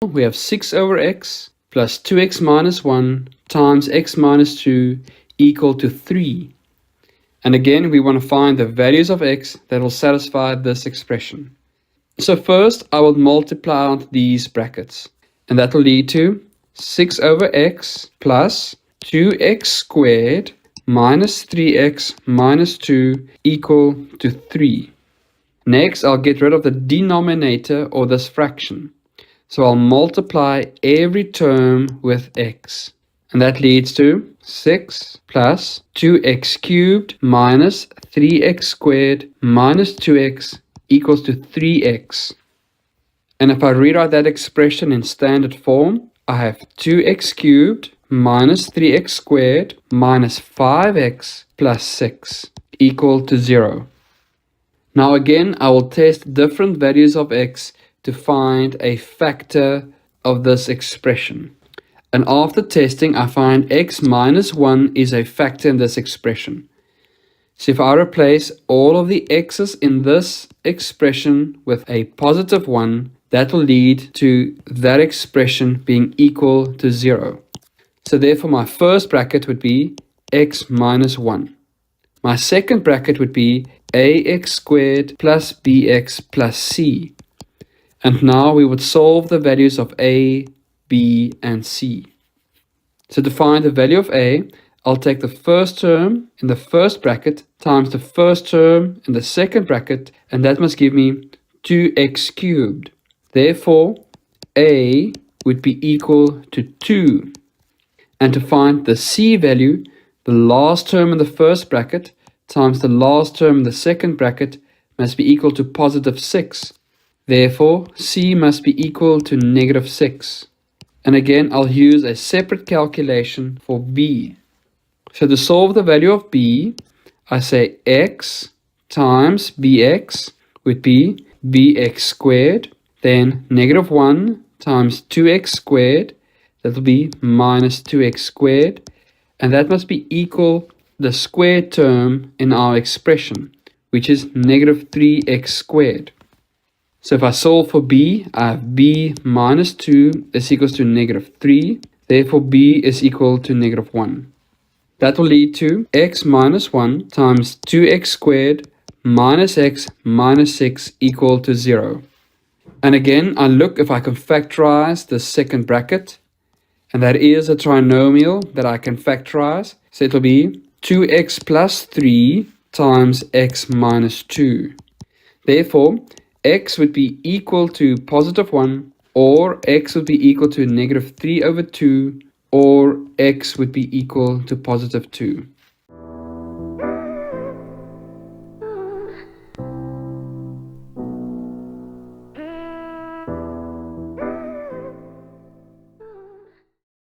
we have 6 over x plus 2x minus 1 times x minus 2 equal to 3. And again, we want to find the values of x that will satisfy this expression. So first, I will multiply out these brackets. And that will lead to 6 over x plus 2x squared minus 3x minus 2 equal to 3. Next, I'll get rid of the denominator or this fraction. So I'll multiply every term with x. And that leads to 6 plus 2x cubed minus 3x squared minus 2x equals to 3x. And if I rewrite that expression in standard form, I have 2x cubed minus 3x squared minus 5x plus 6 equal to 0. Now again, I will test different values of x to find a factor of this expression. And after testing, I find x minus 1 is a factor in this expression. So if I replace all of the x's in this expression with a positive 1, that will lead to that expression being equal to 0. So therefore my first bracket would be x minus 1. My second bracket would be ax squared plus bx plus c. And now we would solve the values of a, b, and c. So to find the value of a, I'll take the first term in the first bracket times the first term in the second bracket, and that must give me 2x cubed. Therefore, a would be equal to 2. And to find the c value, the last term in the first bracket times the last term in the second bracket must be equal to positive 6. Therefore, c must be equal to negative 6. And again, I'll use a separate calculation for b. So to solve the value of b, I say x times bx would be bx squared, then negative 1 times 2x squared, that will be minus 2x squared, and that must be equal the squared term in our expression, which is negative 3x squared. So if I solve for b, I have b minus 2 is equals to negative 3. Therefore, b is equal to negative 1. That will lead to x minus 1 times 2x squared minus x minus 6 equal to 0. And again, I look if I can factorize the second bracket. And that is a trinomial that I can factorize. So it will be 2x plus 3 times x minus 2. Therefore, x would be equal to positive 1, or x would be equal to negative 3 over 2, or x would be equal to positive 2.